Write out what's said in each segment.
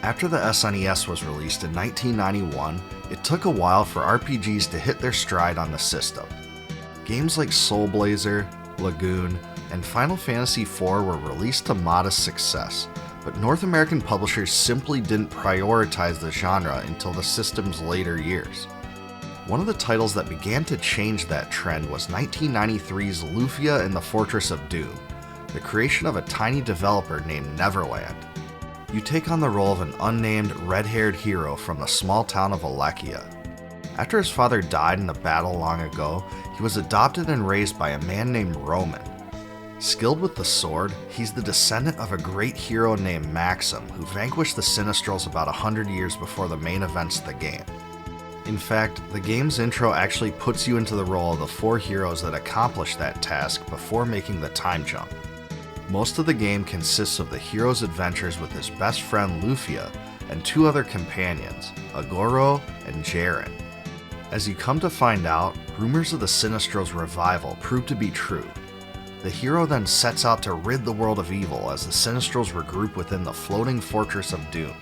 After the SNES was released in 1991, it took a while for RPGs to hit their stride on the system. Games like Soul Blazer, Lagoon, and Final Fantasy IV were released to modest success, but North American publishers simply didn't prioritize the genre until the system's later years. One of the titles that began to change that trend was 1993's Lufia and the Fortress of Doom, the creation of a tiny developer named Neverland. You take on the role of an unnamed, red-haired hero from the small town of Alekia. After his father died in a battle long ago, he was adopted and raised by a man named Roman. Skilled with the sword, he's the descendant of a great hero named Maxim, who vanquished the Sinistrals about 100 years before the main events of the game. In fact, the game's intro actually puts you into the role of the 4 heroes that accomplished that task before making the time jump. Most of the game consists of the hero's adventures with his best friend Lufia and 2 other companions, Agoro and Jaren. As you come to find out, rumors of the Sinistral's revival prove to be true. The hero then sets out to rid the world of evil as the Sinistrals regroup within the floating Fortress of Doom,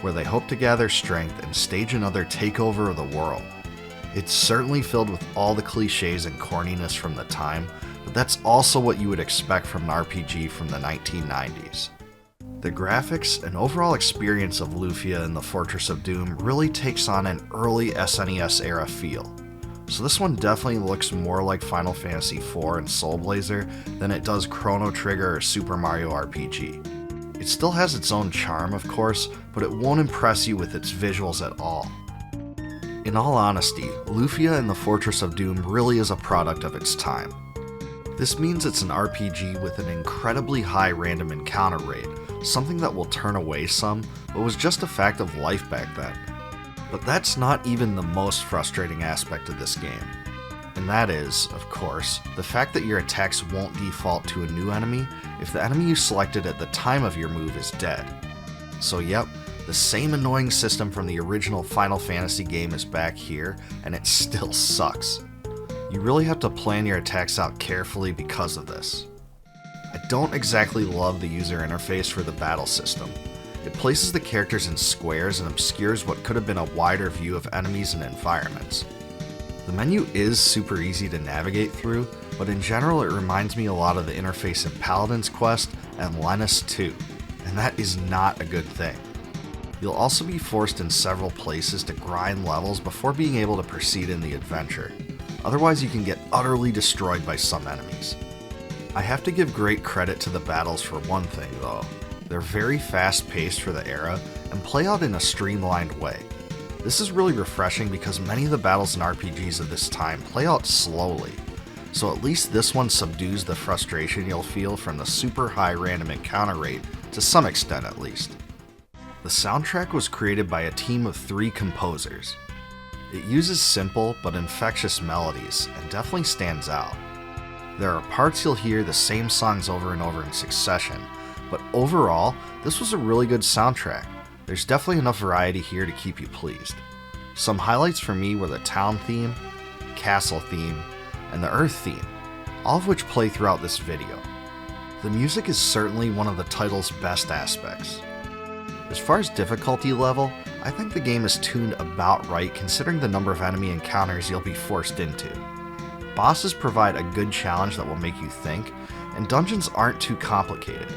where they hope to gather strength and stage another takeover of the world. It's certainly filled with all the cliches and corniness from the time, but that's also what you would expect from an RPG from the 1990s. The graphics and overall experience of Lufia in the Fortress of Doom really takes on an early SNES era feel. So this one definitely looks more like Final Fantasy IV and Soul Blazer than it does Chrono Trigger or Super Mario RPG. It still has its own charm, of course, but it won't impress you with its visuals at all. In all honesty, Lufia in the Fortress of Doom really is a product of its time. This means it's an RPG with an incredibly high random encounter rate, something that will turn away some, but was just a fact of life back then. But that's not even the most frustrating aspect of this game. And that is, of course, the fact that your attacks won't default to a new enemy if the enemy you selected at the time of your move is dead. So yep, the same annoying system from the original Final Fantasy game is back here, and it still sucks. You really have to plan your attacks out carefully because of this. I don't exactly love the user interface for the battle system. It places the characters in squares and obscures what could have been a wider view of enemies and environments. The menu is super easy to navigate through, but in general it reminds me a lot of the interface in Paladin's Quest and Lennis 2, and that is not a good thing. You'll also be forced in several places to grind levels before being able to proceed in the adventure. Otherwise you can get utterly destroyed by some enemies. I have to give great credit to the battles for one thing though. They're very fast paced for the era and play out in a streamlined way. This is really refreshing because many of the battles in RPGs of this time play out slowly, so at least this one subdues the frustration you'll feel from the super high random encounter rate, to some extent at least. The soundtrack was created by a team of 3 composers. It uses simple but infectious melodies and definitely stands out. There are parts you'll hear the same songs over and over in succession, but overall, this was a really good soundtrack. There's definitely enough variety here to keep you pleased. Some highlights for me were the town theme, castle theme, and the earth theme, all of which play throughout this video. The music is certainly one of the title's best aspects. As far as difficulty level, I think the game is tuned about right considering the number of enemy encounters you'll be forced into. Bosses provide a good challenge that will make you think, and dungeons aren't too complicated.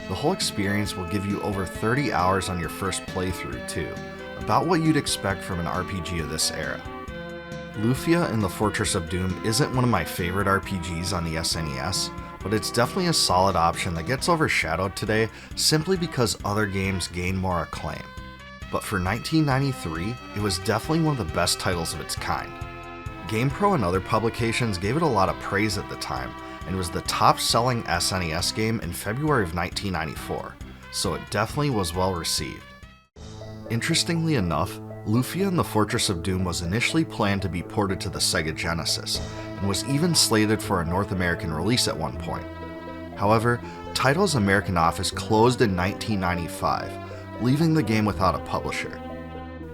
The whole experience will give you over 30 hours on your first playthrough too, about what you'd expect from an RPG of this era. Lufia in the Fortress of Doom isn't one of my favorite RPGs on the SNES, but it's definitely a solid option that gets overshadowed today simply because other games gain more acclaim. But for 1993, it was definitely one of the best titles of its kind. GamePro and other publications gave it a lot of praise at the time, and was the top-selling SNES game in February of 1994, so it definitely was well received. Interestingly enough, Lufia in the Fortress of Doom was initially planned to be ported to the Sega Genesis, and was even slated for a North American release at one point. However, Taito's American office closed in 1995, leaving the game without a publisher.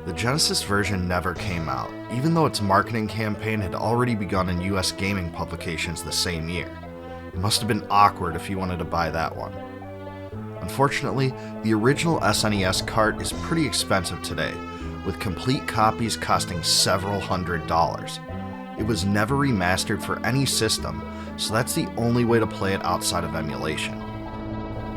The Genesis version never came out, even though its marketing campaign had already begun in US gaming publications the same year. It must have been awkward if you wanted to buy that one. Unfortunately, the original SNES cart is pretty expensive today, with complete copies costing several $100s. It was never remastered for any system, so that's the only way to play it outside of emulation.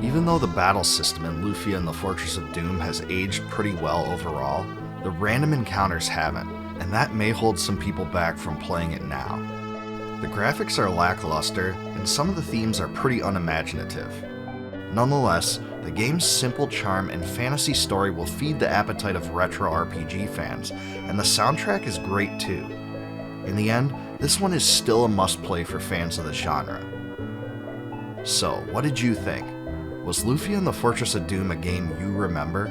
Even though the battle system in Lufia and the Fortress of Doom has aged pretty well overall, the random encounters haven't, and that may hold some people back from playing it now. The graphics are lackluster, and some of the themes are pretty unimaginative. Nonetheless, the game's simple charm and fantasy story will feed the appetite of retro RPG fans, and the soundtrack is great too. In the end, this one is still a must-play for fans of the genre. So, what did you think? Was Lufia and the Fortress of Doom a game you remember?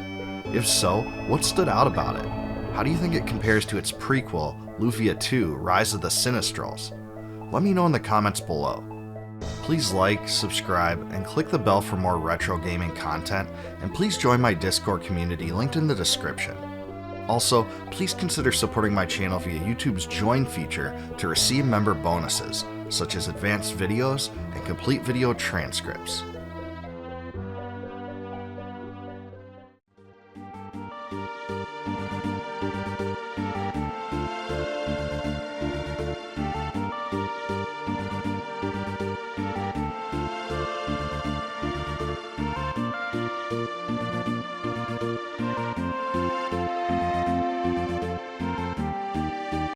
If so, what stood out about it? How do you think it compares to its prequel, Lufia 2: Rise of the Sinistrals? Let me know in the comments below. Please like, subscribe, and click the bell for more retro gaming content, and please join my Discord community linked in the description. Also, please consider supporting my channel via YouTube's Join feature to receive member bonuses, such as advanced videos and complete video transcripts.